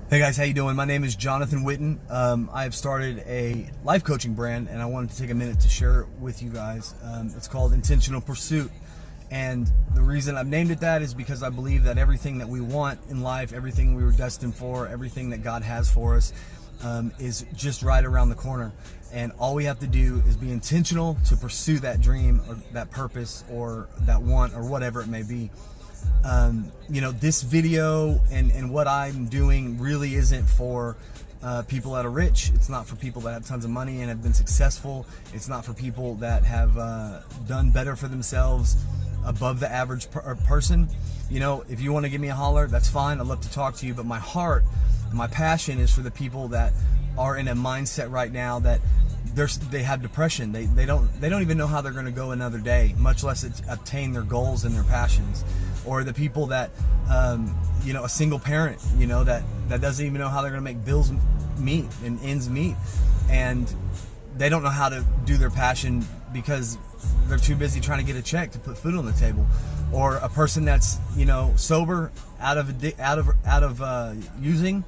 Hey guys, how you doing? My name is Jonathan Witten. I have started a life coaching brand, and I wanted to take a minute to share it with you guys. It's called Intentional Pursuit, and the reason I've named it that is because I believe that everything that we want in life, everything we were destined for, everything that God has for us, is just right around the corner. And all we have to do is be intentional to pursue that dream or that purpose or that want or whatever it may be. This video and what I'm doing really isn't for people that are rich. It's not for people that have tons of money and have been successful. It's not for people that have done better for themselves above the average person. If you want to give me a holler, that's fine. I'd love to talk to you. But my heart, my passion is for the people that are in a mindset right now that they have depression. They don't even know how they're going to go another day, much less obtain their goals and their passions. Or the people that, a single parent, that doesn't even know how they're going to make bills meet and ends meet. And they don't know how to do their passion because they're too busy trying to get a check to put food on the table. Or a person that's, sober, out of using,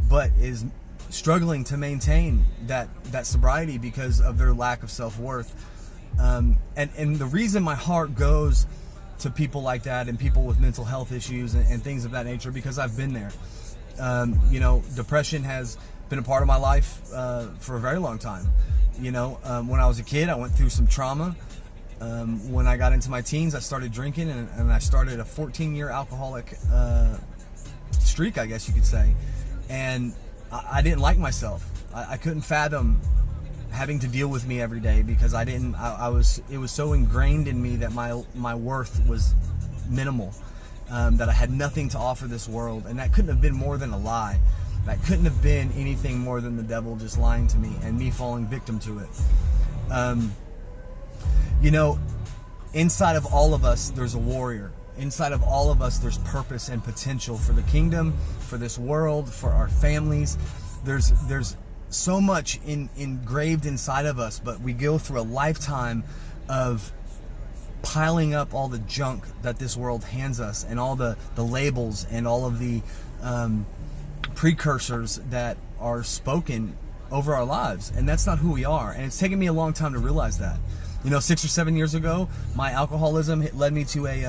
but is struggling to maintain that sobriety because of their lack of self-worth. And the reason my heart goes to people like that and people with mental health issues and things of that nature, because I've been there. Depression has been a part of my life for a very long time. When I was a kid, I went through some trauma. When I got into my teens, I started drinking and I started a 14-year alcoholic streak, I guess you could say. And I didn't like myself. I couldn't fathom having to deal with me every day because it was so ingrained in me that my worth was minimal, that I had nothing to offer this world. And that couldn't have been more than a lie. That couldn't have been anything more than the devil just lying to me and me falling victim to it. Inside of all of us, there's a warrior. Inside of all of us, there's purpose and potential for the kingdom, for this world, for our families. There's so much engraved inside of us, but we go through a lifetime of piling up all the junk that this world hands us and all the labels and all of the precursors that are spoken over our lives. And that's not who we are. And it's taken me a long time to realize that. 6 or 7 years ago, my alcoholism led me to a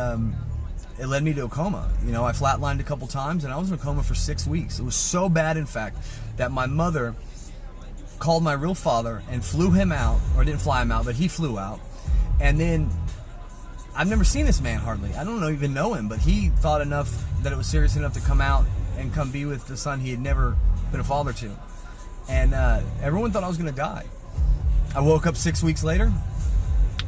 coma. I flatlined a couple times and I was in a coma for 6 weeks. It was so bad, in fact, that my mother called my real father and flew him out, or didn't fly him out, but he flew out. And then I've never seen this man hardly. I don't even know him, but he thought enough that it was serious enough to come out and come be with the son he had never been a father to. And everyone thought I was going to die. I woke up 6 weeks later,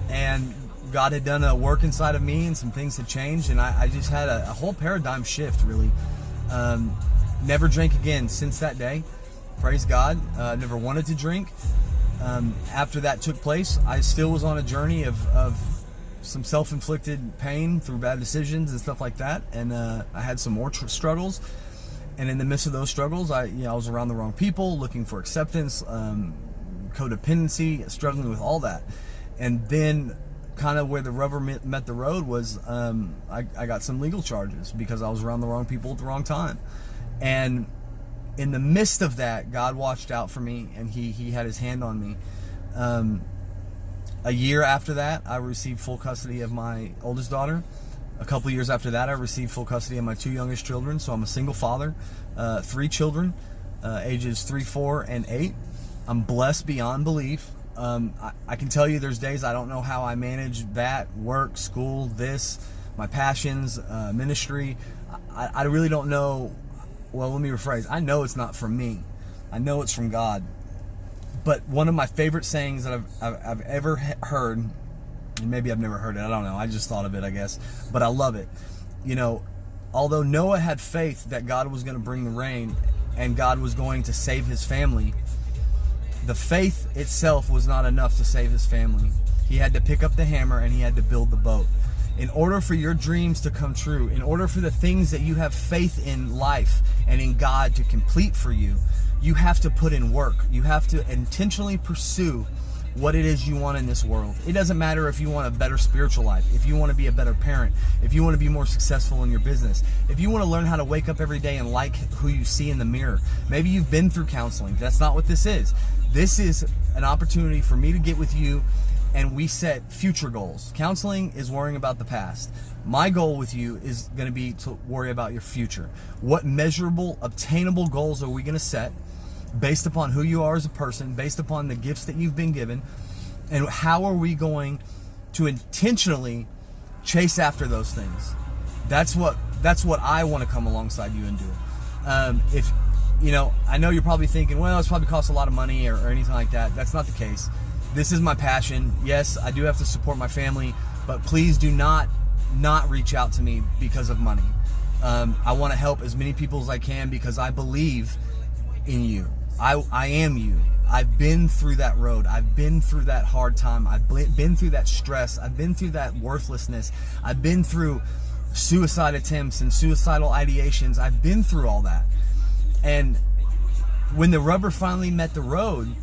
and God had done a work inside of me, and some things had changed, and I just had a whole paradigm shift, really. Never drank again since that day. Praise God. Never wanted to drink. After that took place, I still was on a journey of some self-inflicted pain through bad decisions and stuff like that, and I had some more struggles. And in the midst of those struggles, I was around the wrong people, looking for acceptance, codependency, struggling with all that. And then kind of where the rubber met the road was I got some legal charges because I was around the wrong people at the wrong time. And in the midst of that, God watched out for me, and he had his hand on me. A year after that, I received full custody of my oldest daughter. A couple years after that, I received full custody of my 2 youngest children. So I'm a single father, 3 children, ages 3, 4, and 8. I'm blessed beyond belief. I can tell you there's days I don't know how I manage that, work, school, my passions, ministry. I really don't know. Well, let me rephrase. I know it's not from me. I know it's from God. But one of my favorite sayings that I've ever heard, and maybe I've never heard it, I don't know, I just thought of it, I guess, but I love it. Although Noah had faith that God was going to bring the rain and God was going to save his family, the faith itself was not enough to save his family. He had to pick up the hammer and he had to build the boat. In order for your dreams to come true, in order for the things that you have faith in life and in God to complete for you, you have to put in work. You have to intentionally pursue what it is you want in this world. It doesn't matter if you want a better spiritual life, if you want to be a better parent, if you want to be more successful in your business, if you want to learn how to wake up every day and like who you see in the mirror. Maybe you've been through counseling. That's not what this is. This is an opportunity for me to get with you and we set future goals. Counseling is worrying about the past. My goal with you is going to be to worry about your future. What measurable, obtainable goals are we going to set based upon who you are as a person, based upon the gifts that you've been given, and how are we going to intentionally chase after those things? That's what I want to come alongside you and do. If you know, I know you're probably thinking, well, it's probably costs a lot of money or anything like that. That's not the case. This is my passion. Yes, I do have to support my family, but please do not reach out to me because of money. I want to help as many people as I can because I believe in you. I am you. I've been through that road. I've been through that hard time. I've been through that stress. I've been through that worthlessness. I've been through suicide attempts and suicidal ideations. I've been through all that. And when the rubber finally met the road,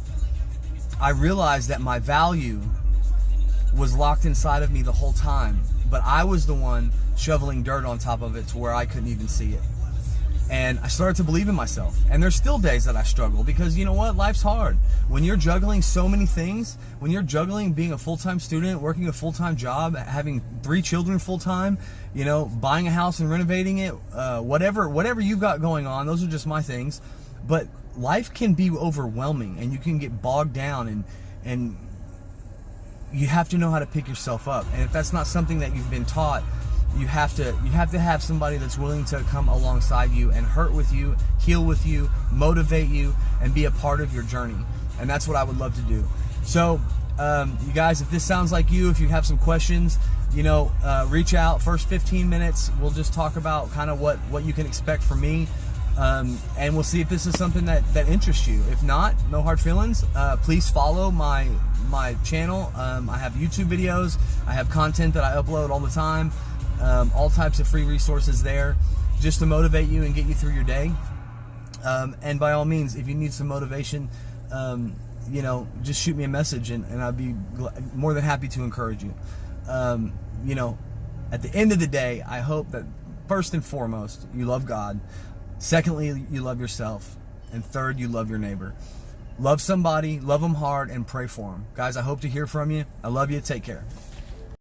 I realized that my value was locked inside of me the whole time, but I was the one shoveling dirt on top of it to where I couldn't even see it. And I started to believe in myself. And there's still days that I struggle because you know what? Life's hard. When you're juggling so many things, when you're juggling being a full-time student, working a full-time job, having 3 children full-time, you know, buying a house and renovating it, whatever you've got going on, those are just my things. But life can be overwhelming and you can get bogged down and you have to know how to pick yourself up. And if that's not something that you've been taught, you have to have somebody that's willing to come alongside you and hurt with you, heal with you, motivate you, and be a part of your journey. And that's what I would love to do. So, you guys, if this sounds like you, if you have some questions, you know, reach out. First 15 minutes, we'll just talk about kind of what you can expect from me. And we'll see if this is something that interests you. If not, no hard feelings. Please follow my channel. I have YouTube videos. I have content that I upload all the time. All types of free resources there just to motivate you and get you through your day. And by all means, if you need some motivation, you know, just shoot me a message and I'd be more than happy to encourage you. You know, at the end of the day, I hope that first and foremost, you love God. Secondly, you love yourself. And third, you love your neighbor. Love somebody, love them hard, and pray for them. Guys, I hope to hear from you. I love you. Take care.